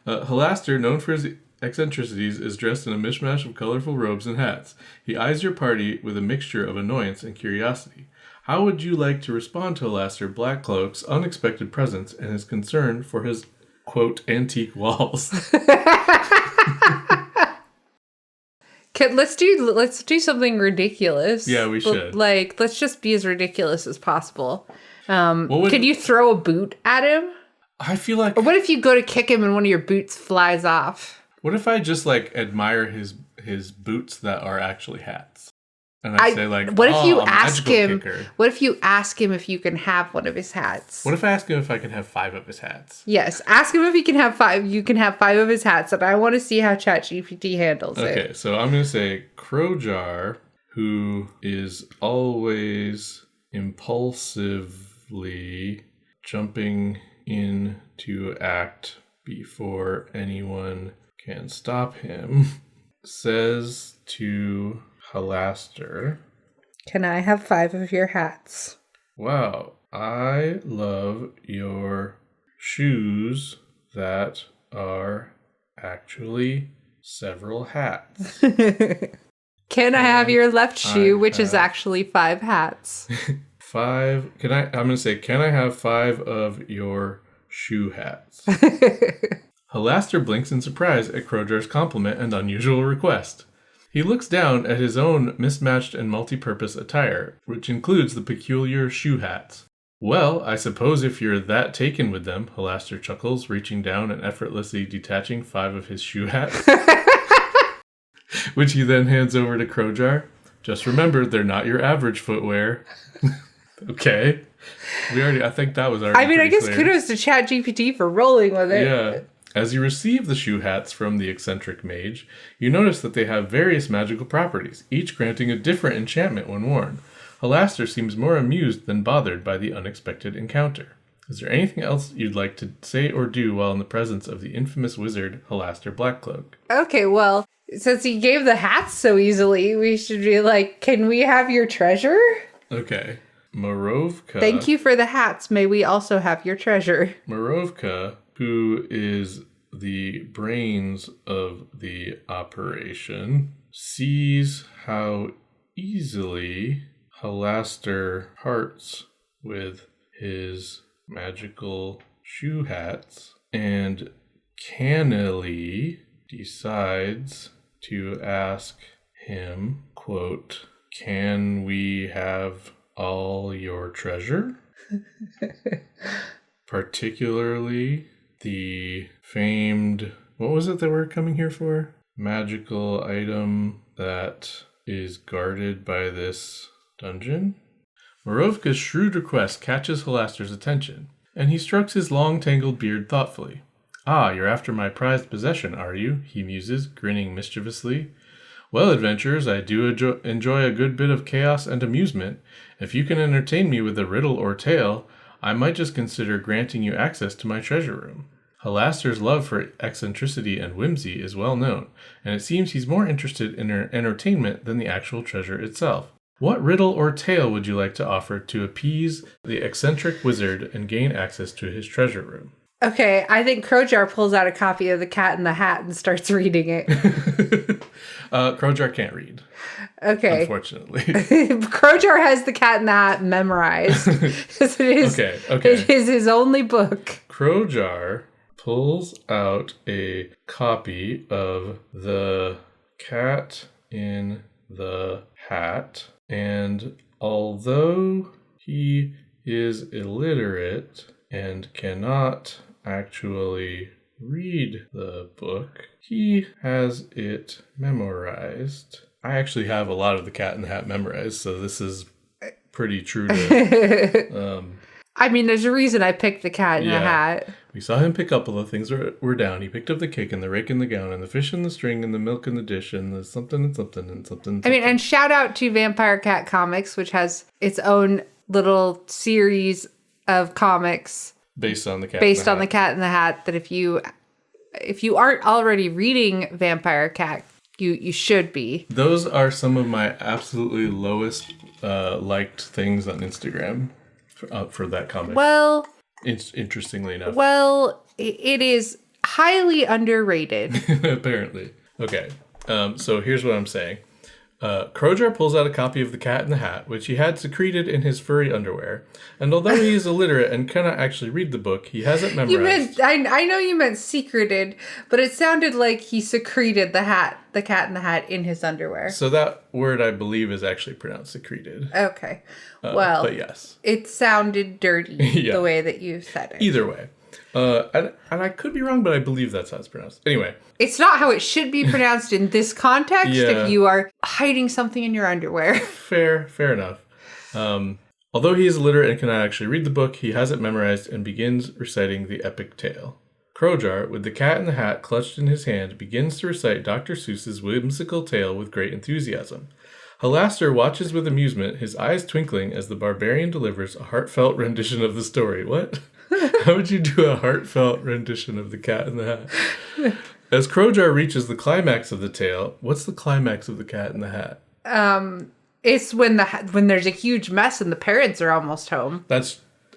Halaster, known for his eccentricities, is dressed in a mishmash of colorful robes and hats. He eyes your party with a mixture of annoyance and curiosity. How would you like to respond to Halaster Blackcloak's unexpected presence and his concern for his, quote, antique walls? Let's do something ridiculous. Yeah, we should. Let's just be as ridiculous as possible. Could you throw a boot at him? I feel like... Or what if you go to kick him and one of your boots flies off? What if I just, admire his boots that are actually hats? And I say like, what if you a ask magical him? kicker. What if you ask him if you can have one of his hats? What if I ask him if I can have 5 of his hats? Yes, ask him if he can have 5. You can have 5 of his hats, and I want to see how ChatGPT handles it. Okay, so I'm going to say Crowjar, who is always impulsively jumping in to act before anyone can stop him, says to Halaster, Can I have 5 of your hats? wow, I love your shoes that are actually several hats. Can I have your left shoe, which is actually 5 hats? 5. I'm going to say, can I have 5 of your shoe hats? Halaster blinks in surprise at Crowjar's compliment and unusual request. He looks down at his own mismatched and multi-purpose attire, which includes the peculiar shoe hats. Well, I suppose if you're that taken with them, Halaster chuckles, reaching down and effortlessly detaching 5 of his shoe hats, which he then hands over to Crowjar. Just remember, they're not your average footwear. Okay. I think that was already I guess clear. kudos to ChatGPT for rolling with it. Yeah. As you receive the shoe hats from the eccentric mage, you notice that they have various magical properties, each granting a different enchantment when worn. Halaster seems more amused than bothered by the unexpected encounter. Is there anything else you'd like to say or do while in the presence of the infamous wizard, Halaster Blackcloak? Okay, well, since he gave the hats so easily, we should be like, can we have your treasure? Okay. Morovka. Thank you for the hats. May we also have your treasure? Morovka, who is the brains of the operation, sees how easily Halaster parts with his magical shoe hats and cannily decides to ask him, quote, can we have all your treasure? Particularly the famed, what was it that we're coming here for? Magical item that is guarded by this dungeon? Morovka's shrewd request catches Halaster's attention, and he strokes his long tangled beard thoughtfully. Ah, you're after my prized possession, are you? He muses, grinning mischievously. Well, adventurers, I do enjoy a good bit of chaos and amusement. If you can entertain me with a riddle or tale, I might just consider granting you access to my treasure room. Halaster's love for eccentricity and whimsy is well known, and it seems he's more interested in entertainment than the actual treasure itself. What riddle or tale would you like to offer to appease the eccentric wizard and gain access to his treasure room? Okay, I think Crowjar pulls out a copy of The Cat in the Hat and starts reading it. Crowjar can't read. Okay. Unfortunately. Crowjar has The Cat in the Hat memorized. it is, Okay. It is his only book. Crowjar pulls out a copy of The Cat in the Hat, and although he is illiterate and cannot actually read the book, he has it memorized. I actually have a lot of The Cat in the Hat memorized, so this is pretty true to... I mean, there's a reason I picked The Cat in the Hat. We saw him pick up all the things were down. He picked up the cake and the rake and the gown and the fish and the string and the milk and the dish and the something and something and something. I mean, and shout out to Vampire Cat Comics, which has its own little series of comics based on the Cat in the Hat. That if you aren't already reading Vampire Cat, you should be. Those are some of my absolutely lowest liked things on Instagram for that comic. Well, it's interestingly enough. Well, it is highly underrated. Apparently. Okay. So here's what I'm saying. Crowjar pulls out a copy of The Cat in the Hat, which he had secreted in his furry underwear. And although he is illiterate and cannot actually read the book, he has it memorized. I know you meant secreted, but it sounded like he secreted the Cat in the Hat in his underwear. So that word, I believe, is actually pronounced secreted. Okay. Well, but yes. It sounded dirty the way that you said it. Either way. And I could be wrong, but I believe that's how it's pronounced. Anyway. It's not how it should be pronounced in this context Yeah. if you are hiding something in your underwear. Fair enough. Although he is illiterate and cannot actually read the book, he has it memorized and begins reciting the epic tale. Crojar, with the cat in the hat clutched in his hand, begins to recite Dr. Seuss's whimsical tale with great enthusiasm. Halaster watches with amusement, his eyes twinkling as the barbarian delivers a heartfelt rendition of the story. What? How would you do a heartfelt rendition of the cat in the hat? As Crojar reaches the climax of the tale, what's the climax of the cat in the hat? It's when there's a huge mess and the parents are almost home.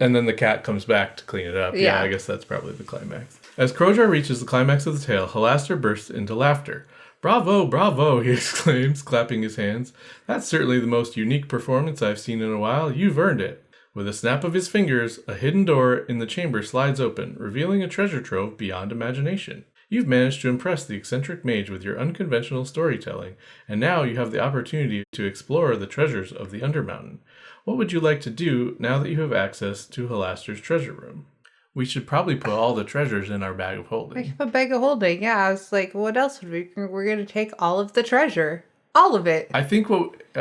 And then the cat comes back to clean it up. Yeah, I guess that's probably the climax. As Crojar reaches the climax of the tale, Halaster bursts into laughter. Bravo, bravo, he exclaims, clapping his hands. That's certainly the most unique performance I've seen in a while. You've earned it. With a snap of his fingers, a hidden door in the chamber slides open, revealing a treasure trove beyond imagination. You've managed to impress the eccentric mage with your unconventional storytelling, and now you have the opportunity to explore the treasures of the Undermountain. What would you like to do now that you have access to Halaster's treasure room? We should probably put all the treasures in our bag of holding. I have a bag of holding, yeah. I was like, what else would we're going to take all of the treasure. All of it. I think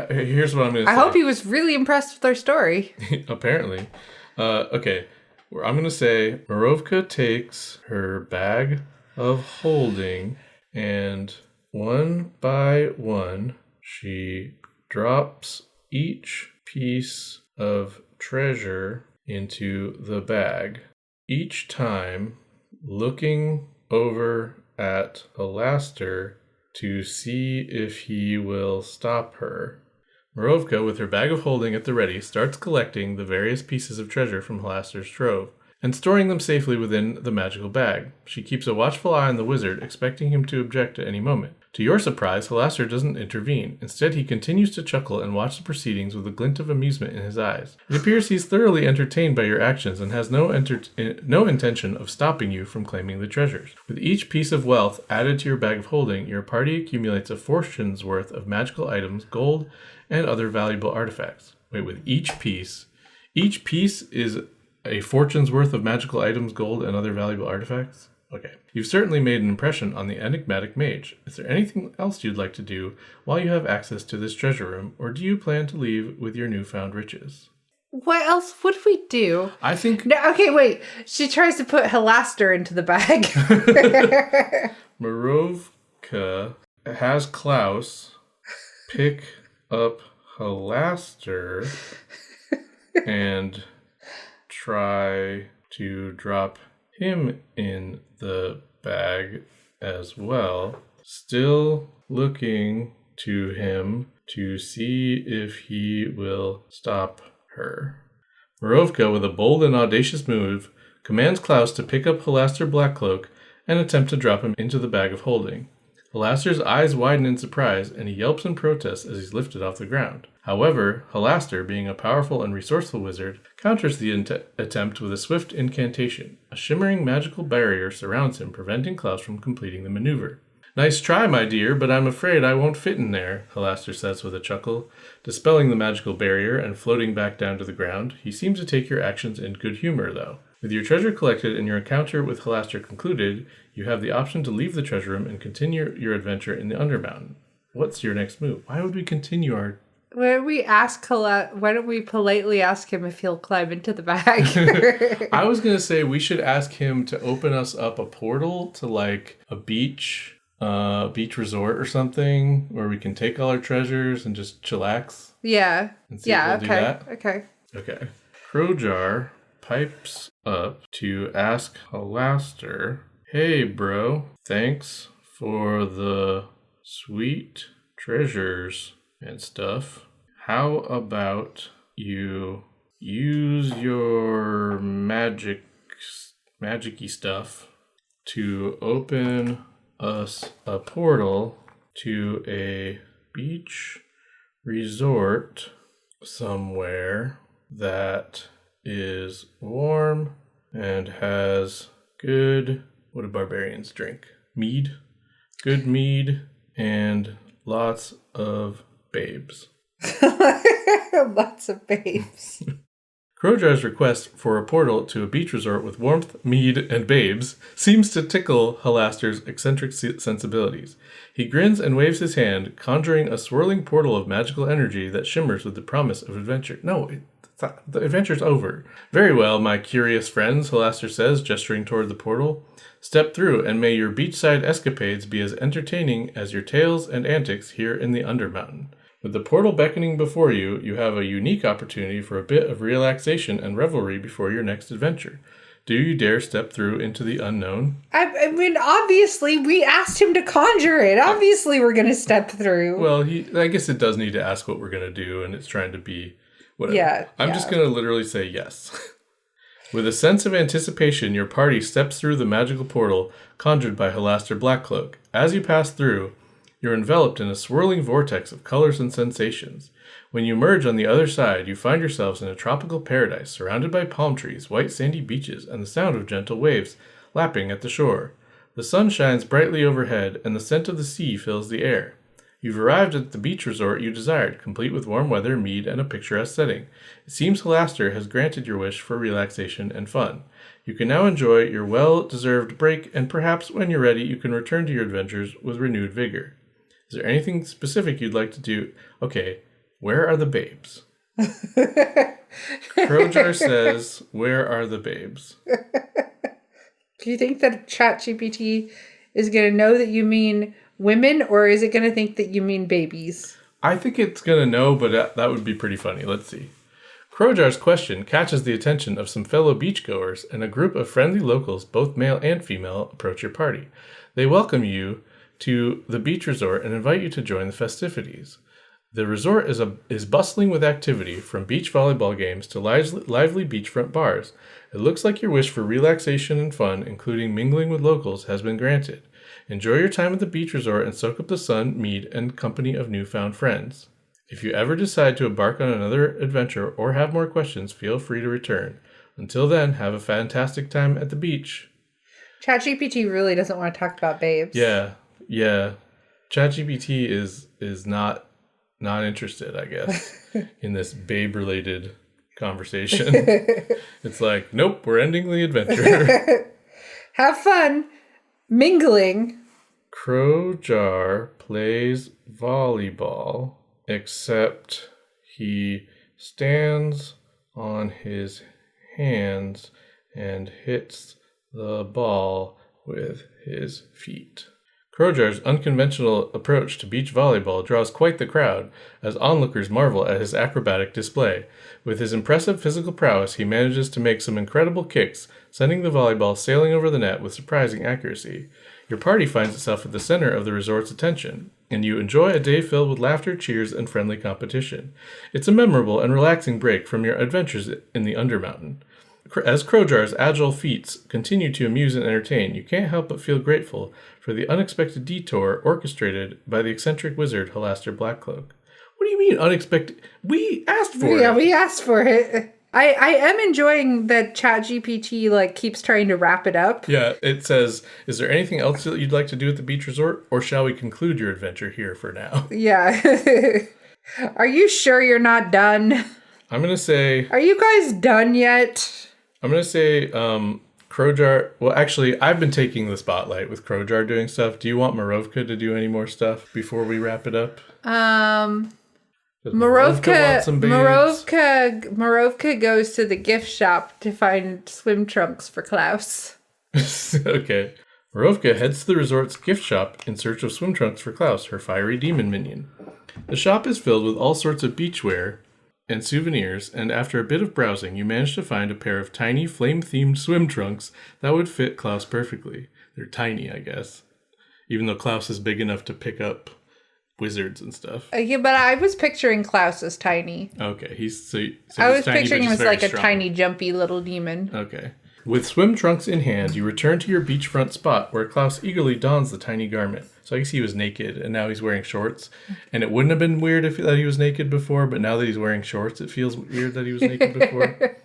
here's what I'm going to say. I hope he was really impressed with our story. Apparently. Okay. I'm going to say Morovka takes her bag of holding and one by one she drops each piece of treasure into the bag. Each time looking over at Halaster to see if he will stop her. Morovka, with her bag of holding at the ready, starts collecting the various pieces of treasure from Halaster's trove and storing them safely within the magical bag. She keeps a watchful eye on the wizard, expecting him to object at any moment. To your surprise, Halaster doesn't intervene. Instead, he continues to chuckle and watch the proceedings with a glint of amusement in his eyes. It appears he's thoroughly entertained by your actions and has no intention of stopping you from claiming the treasures. With each piece of wealth added to your bag of holding, your party accumulates a fortune's worth of magical items, gold, and other valuable artifacts. Wait, with each piece is a fortune's worth of magical items, gold, and other valuable artifacts? Okay. You've certainly made an impression on the enigmatic mage. Is there anything else you'd like to do while you have access to this treasure room, or do you plan to leave with your newfound riches? What else would we do? I think... No, okay, wait. She tries to put Halaster into the bag. Morovka has Klaus pick up Halaster and try to drop him in the bag as well, still looking to him to see if he will stop her. Morovka, with a bold and audacious move, commands Klaus to pick up Halaster Blackcloak and attempt to drop him into the bag of holding. Halaster's eyes widen in surprise, and he yelps in protest as he's lifted off the ground. However, Halaster, being a powerful and resourceful wizard, counters the attempt with a swift incantation. A shimmering magical barrier surrounds him, preventing Klaus from completing the maneuver. Nice try, my dear, but I'm afraid I won't fit in there, Halaster says with a chuckle. Dispelling the magical barrier and floating back down to the ground, he seems to take your actions in good humor, though. With your treasure collected and your encounter with Halaster concluded, you have the option to leave the treasure room and continue your adventure in the Undermountain. What's your next move? Why would we continue our... Why don't we politely ask him if he'll climb into the bag? I was going to say we should ask him to open us up a portal to like a beach resort or something where we can take all our treasures and just chillax. Yeah. And see if we'll do that. Okay. Crojar pipes up to ask Halaster, hey bro, thanks for the sweet treasures and stuff. How about you use your magic-y stuff to open us a portal to a beach resort somewhere that is warm and has good... What do barbarians drink? Mead? Good mead and lots of babes. Lots of babes. Krojar's request for a portal to a beach resort with warmth, mead, and babes seems to tickle Halaster's eccentric sensibilities. He grins and waves his hand, conjuring a swirling portal of magical energy that shimmers with the promise of adventure. The adventure's over. Very well, my curious friends, Halaster says, gesturing toward the portal. Step through, and may your beachside escapades be as entertaining as your tales and antics here in the Undermountain. With the portal beckoning before you, you have a unique opportunity for a bit of relaxation and revelry before your next adventure. Do you dare step through into the unknown? I mean, obviously, we asked him to conjure it. Obviously, we're going to step through. Well, I guess it does need to ask what we're going to do, and it's trying to be whatever. Yeah. I'm just going to literally say yes. With a sense of anticipation, your party steps through the magical portal conjured by Halaster Blackcloak. As you pass through, you're enveloped in a swirling vortex of colors and sensations. When you emerge on the other side, you find yourselves in a tropical paradise surrounded by palm trees, white sandy beaches, and the sound of gentle waves lapping at the shore. The sun shines brightly overhead, and the scent of the sea fills the air. You've arrived at the beach resort you desired, complete with warm weather, mead, and a picturesque setting. It seems Halaster has granted your wish for relaxation and fun. You can now enjoy your well-deserved break, and perhaps when you're ready, you can return to your adventures with renewed vigor. Is there anything specific you'd like to do? Okay, where are the babes? Krojar says, where are the babes? Do you think that ChatGPT is going to know that you mean women, or is it going to think that you mean babies? I think it's going to know, but that would be pretty funny. Let's see. Krojar's question catches the attention of some fellow beachgoers, and a group of friendly locals, both male and female, approach your party. They welcome you to the beach resort and invite you to join the festivities. The resort is bustling with activity, from beach volleyball games to lively beachfront bars. It looks like your wish for relaxation and fun, including mingling with locals, has been granted. Enjoy your time at the beach resort and soak up the sun, mead, and company of newfound friends. If you ever decide to embark on another adventure or have more questions, feel free to return. Until then, have a fantastic time at the beach. ChatGPT really doesn't want to talk about babes. Yeah. ChatGPT is not interested, I guess, in this babe-related conversation. It's like, nope, we're ending the adventure. Have fun mingling. Krojar plays volleyball, except he stands on his hands and hits the ball with his feet. Krojar's unconventional approach to beach volleyball draws quite the crowd, as onlookers marvel at his acrobatic display. With his impressive physical prowess, he manages to make some incredible kicks, sending the volleyball sailing over the net with surprising accuracy. Your party finds itself at the center of the resort's attention, and you enjoy a day filled with laughter, cheers, and friendly competition. It's a memorable and relaxing break from your adventures in the Undermountain. As Krojar's agile feats continue to amuse and entertain, you can't help but feel grateful for the unexpected detour orchestrated by the eccentric wizard Halaster Blackcloak. What do you mean unexpected? We asked for it. Yeah, we asked for it. I am enjoying that ChatGPT keeps trying to wrap it up. Yeah, it says, is there anything else that you'd like to do at the beach resort, or shall we conclude your adventure here for now? Yeah. Are you sure you're not done? I'm going to say... Are you guys done yet? I'm going to say Krojar... Well, actually, I've been taking the spotlight with Krojar doing stuff. Do you want Morovka to do any more stuff before we wrap it up? Morovka goes to the gift shop to find swim trunks for Klaus. Okay. Morovka heads to the resort's gift shop in search of swim trunks for Klaus, her fiery demon minion. The shop is filled with all sorts of beachwear and souvenirs, and after a bit of browsing, you manage to find a pair of tiny flame-themed swim trunks that would fit Klaus perfectly. They're tiny, I guess, even though Klaus is big enough to pick up wizards and stuff. Yeah, but I was picturing Klaus as tiny. Okay, I was picturing him as like strong. A tiny, jumpy little demon. Okay. With swim trunks in hand, you return to your beachfront spot, where Klaus eagerly dons the tiny garment. So I guess he was naked, and now he's wearing shorts. And it wouldn't have been weird that he was naked before, but now that he's wearing shorts, it feels weird that he was naked before.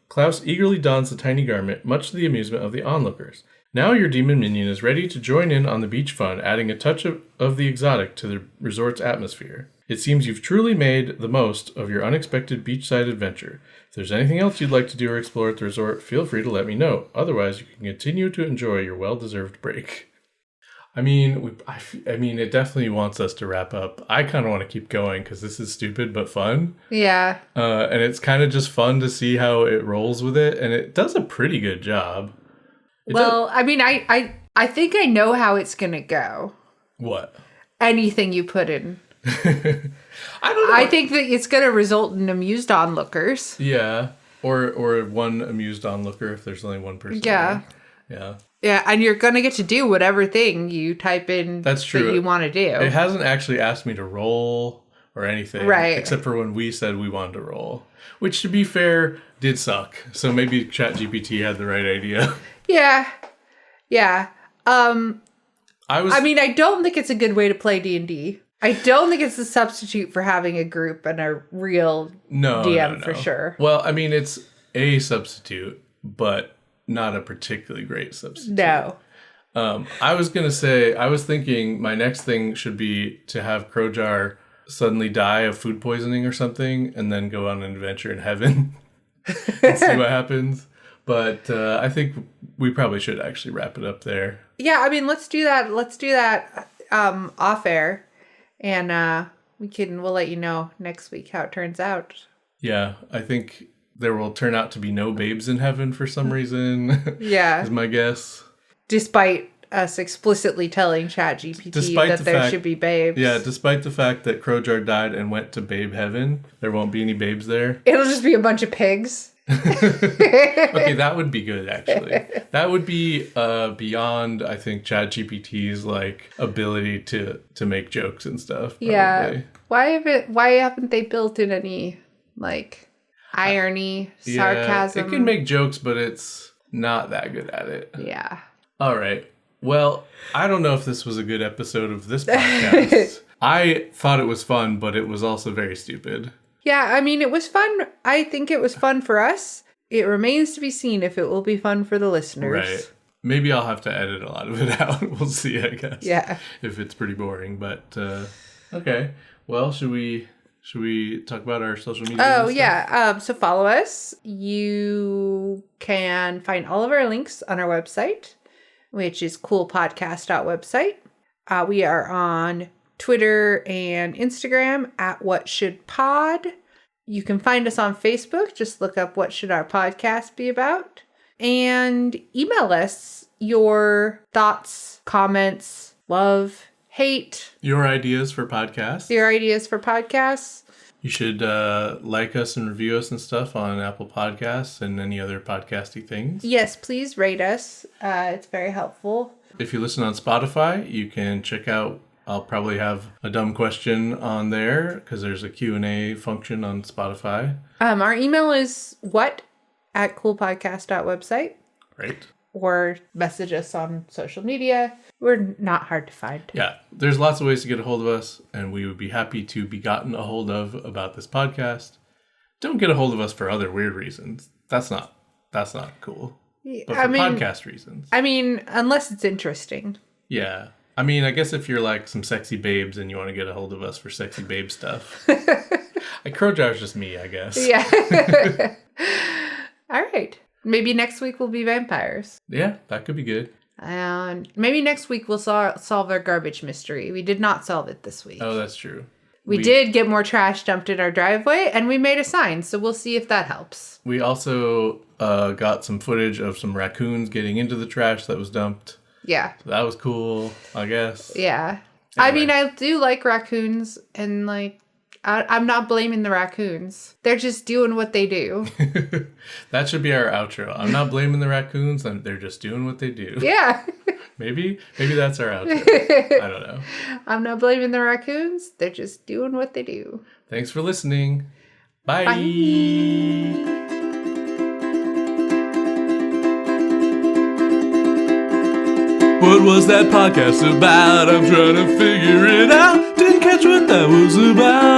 Klaus eagerly dons the tiny garment, much to the amusement of the onlookers. Now your demon minion is ready to join in on the beach fun, adding a touch of the exotic to the resort's atmosphere. It seems you've truly made the most of your unexpected beachside adventure. there's anything else you'd like to do or explore at the resort, feel free to let me know. Otherwise, you can continue to enjoy your well-deserved break. I mean, it definitely wants us to wrap up. I kind of want to keep going because this is stupid but fun. Yeah. And it's kind of just fun to see how it rolls with it, and it does a pretty good job. I mean, I think I know how it's gonna go. What? Anything you put in. I don't know. I think that it's gonna result in amused onlookers. Yeah. Or one amused onlooker if there's only one person. Yeah. There. Yeah. Yeah, and you're going to get to do whatever thing you type in. That's true. That you want to do. It hasn't actually asked me to roll or anything. Right. Except for when we said we wanted to roll. Which, to be fair, did suck. So maybe ChatGPT had the right idea. Yeah. Yeah. I mean, I don't think it's a good way to play D&D. I don't think it's a substitute for having a group and a real DM for sure. Well, I mean, it's a substitute, but not a particularly great substitute. No. I was thinking my next thing should be to have Crowjar suddenly die of food poisoning or something and then go on an adventure in heaven and see what happens. But I think we probably should actually wrap it up there. Yeah, I mean, let's do that. Let's do that off air. And we'll let you know next week how it turns out. Yeah, I think there will turn out to be no babes in heaven for some reason. Yeah. Is my guess. Despite us explicitly telling ChatGPT that there should be babes. Yeah, despite the fact that Crowjar died and went to babe heaven, there won't be any babes there. It'll just be a bunch of pigs. Okay, that would be good, actually. That would be beyond, I think, ChatGPT's ability to make jokes and stuff. Probably. Yeah. Why haven't they built in any irony, sarcasm? It can make jokes, but it's not that good at it. Yeah. All right. Well, I don't know if this was a good episode of this podcast. I thought it was fun, but it was also very stupid. Yeah, I mean, it was fun. I think it was fun for us. It remains to be seen if it will be fun for the listeners. Right. Maybe I'll have to edit a lot of it out. We'll see, I guess. Yeah. If it's pretty boring, but okay. Well, should we talk about our social media? Oh, yeah. So follow us. You can find all of our links on our website, which is coolpodcast.website. We are on Twitter and Instagram at What Should Pod. You can find us on Facebook. Just look up What Should Our Podcast Be About? And email us your thoughts, comments, love, hate. Your ideas for podcasts. You should like us and review us and stuff on Apple Podcasts and any other podcasty things. Yes, please rate us. It's very helpful. If you listen on Spotify, you can check out, I'll probably have a dumb question on there because there's a Q&A function on Spotify. Our email is what@coolpodcast.website. Right. Or message us on social media. We're not hard to find. Yeah, there's lots of ways to get a hold of us, and we would be happy to be gotten a hold of about this podcast. Don't get a hold of us for other weird reasons. That's not cool. But for podcast reasons. I mean, unless it's interesting. Yeah. I mean, I guess if you're some sexy babes and you want to get a hold of us for sexy babe stuff. Crowjar's just me, I guess. Yeah. All right. Maybe next week will be vampires. Yeah, that could be good. And maybe next week we'll solve our garbage mystery. We did not solve it this week. Oh, that's true. We did get more trash dumped in our driveway, and we made a sign, so we'll see if that helps. We also got some footage of some raccoons getting into the trash that was dumped. Yeah. So that was cool, I guess. Yeah. Anyway. I mean, I do like raccoons, and I'm not blaming the raccoons. They're just doing what they do. That should be our outro. I'm not blaming the raccoons. They're just doing what they do. Yeah. Maybe that's our outro. I don't know. I'm not blaming the raccoons. They're just doing what they do. Thanks for listening. Bye. Bye. What was that podcast about? I'm trying to figure it out. Didn't catch what that was about.